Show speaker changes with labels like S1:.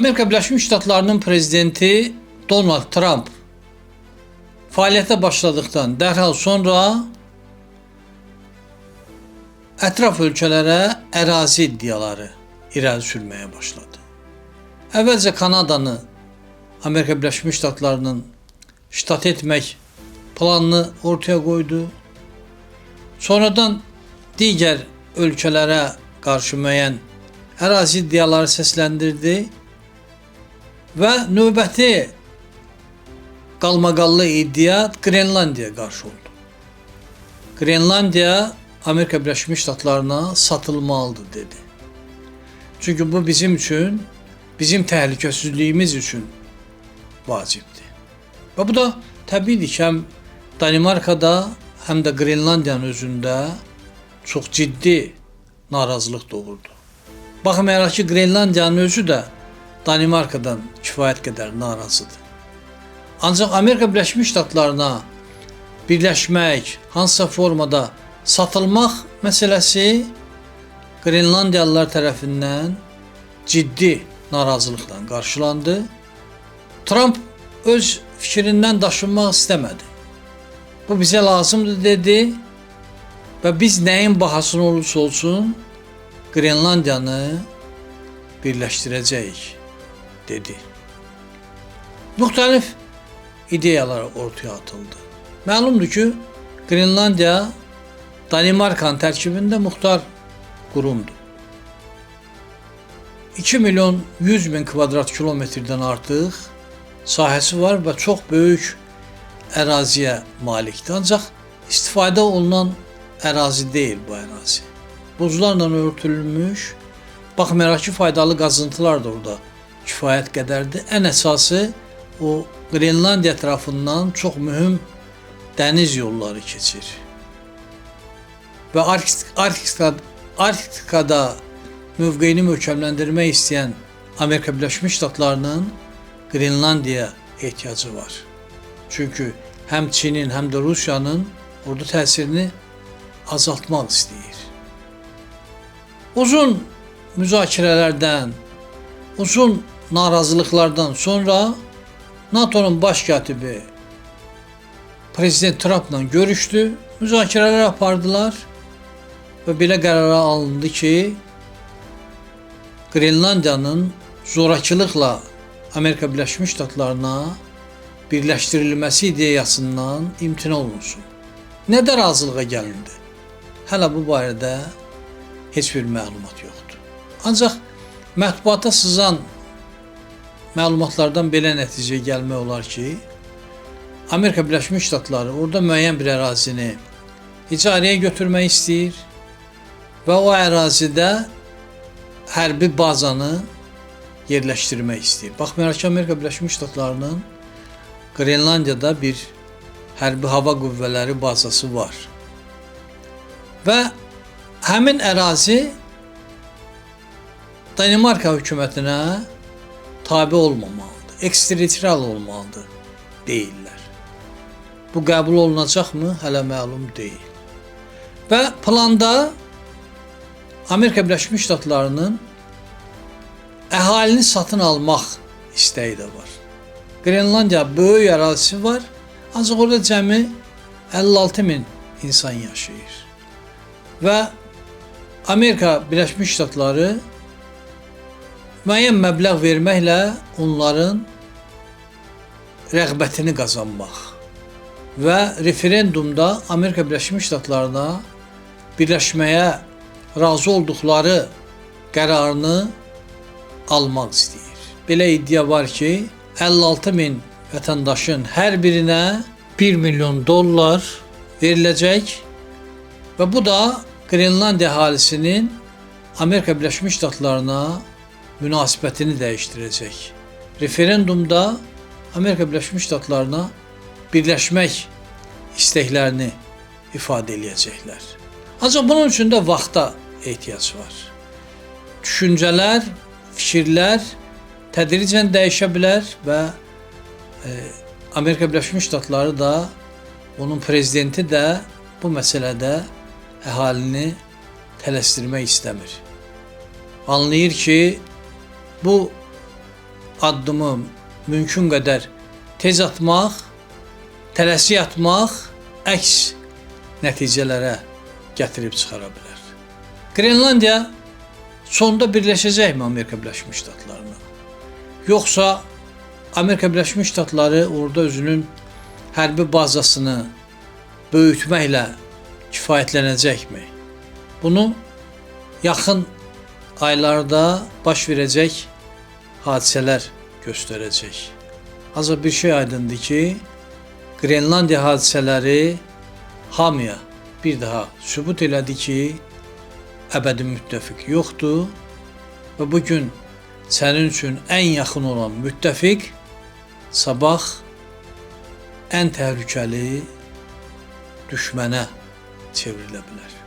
S1: Amerika Birleşmiş Ştatlarının prezidenti Donald Trump fəaliyyətə başladıktan dərhal sonra ətraf ölkələrə ərazi iddiaları irəli sürməyə başladı. Əvvəlcə Kanadanı Amerika Birleşmiş Ştatlarının ştat etmək planını ortaya qoydu. Sonradan digər ölkələrə qarşı müəyyən ərazi iddiaları səsləndirdi və növbəti qalmaqallı iddia Grenlandiyaya qarşı oldu. Grenlandiya Amerika Birleşmiş Ştatlarına satılmalıdır dedi. Çünki bu bizim üçün, bizim təhlükəsizliyimiz üçün vacibdir. Və bu da təbiidir ki, həm Danimarkada, həm də Grenlandiyanın özündə çox ciddi narazılıq doğurdu. Baxmayaraq ki, Grenlandiyanın özü də Danimarkadan kifayət qədər narazıdır. Ancaq Amerika Birleşmiş Ştatlarına birləşmək, hansısa formada satılmaq məsələsi Grenlandiyalılar tərəfindən ciddi narazılıqla qarşılandı. Trump öz fikrindən daşınmaq istəmədi. Bu bizə lazımdır dedi və biz nəyin bahasına olursa olsun Grenlandiyanı birləşdirəcəyik dedi. Müxtəlif ideyalar ortaya atıldı. Məlumdur ki, Grenlandiya Danimarkanın tərkibində muxtar qurumdur. 2 milyon 100 bin kvadrat kilometrdən artıq sahəsi var və çox böyük əraziyə malikdir. Ancaq istifadə olunan ərazi deyil bu ərazi. Buzlarla örtülmüş, baxmayaraq ki, faydalı qazıntılar da orada kifayət qədərdir. Ən əsası o Grenlandiya tərəfindən çox mühüm dəniz yolları keçir. Və Arktikada mövqeyini möhkəmləndirmək istəyən Amerika Birləşmiş Ştatlarının Grenlandiyaya ehtiyacı var. Çünki həm Çinin, həm də Rusiyanın orada təsirini azaltmaq istəyir. Uzun müzakirələrdən, uzun narazılıqlardan sonra NATO'nun baş katibi Prezident Trump'la görüşdü, müzakirələr apardılar və belə qərara alındı ki, Grenlandiyanın zorakılıqla Amerika Birləşmiş Ştatlarına birləşdirilməsi ideyasından imtina olunsun. Nədə razılığa gəlindi? Hələ bu barədə heç bir məlumat yoxdur. Ancaq mətbuata sızan məlumatlardan belə nəticəyə gəlmək olar ki, Amerika Birləşmiş Ştatları orada müəyyən bir ərazini icarəyə götürmək istəyir və o ərazidə hərbi bazanı yerləşdirmək istəyir. Baxmayaraq ki, Amerika Birləşmiş Ştatlarının Grenlandiyada bir hərbi hava qüvvələri bazası var. Və həmin ərazi Danimarka hökumətinə tabe olmamalıdır, eksterritorial olmalıdır deyirlər. Bu qəbul olunacaqmı? Hələ məlum deyil. Və planda Amerika Birləşmiş Ştatlarının əhalini satın almaq istəyi də var. Grenlandiya böyük ərazisi var, ancaq orada cəmi 56 min insan yaşayır. Və Amerika Birləşmiş Ştatları müəyyən məbləğ verməklə onların rəğbətini qazanmaq və referendumda Amerika Birləşmiş Ştatlarına birləşməyə razı olduqları qərarını almaq istəyir. Belə iddia var ki, 56 min vətəndaşın hər birinə $1 milyon veriləcək və bu da Grenlandiya əhalisinin Amerika Birləşmiş Ştatlarına münasibətini dəyişdirəcək. Referendumda Amerika Birləşmiş Ştatlarına birləşmək istəklərini ifadə edəcəklər. Ancaq bunun üçün də vaxta ehtiyac var. Düşüncələr, fikirlər tədricən dəyişə bilər və Amerika Birləşmiş Ştatları da, onun prezidenti də bu məsələdə əhalini tələsdirmək istəmir. Anlayır ki, bu addımı mümkün qədər tez atmaq, tələsik atmaq əks nəticələrə gətirib çıxara bilər. Qrenlandiya sonda birləşəcəkmi Amerika Birləşmiş Ştatlarına? Yoxsa Amerika Birləşmiş Ştatları orada özünün hərbi bazasını böyütməklə kifayətlənəcəkmi? Bunu yaxın aylarda baş verəcək hadisələr göstərəcək. Ancaq bir şey aydındır ki, Qrenlandiya hadisələri hamıya bir daha sübut elədi ki, əbədi müttəfiq yoxdur və bugün sənin üçün ən yaxın olan müttəfiq sabah ən təhlükəli düşmənə çevrilə bilər.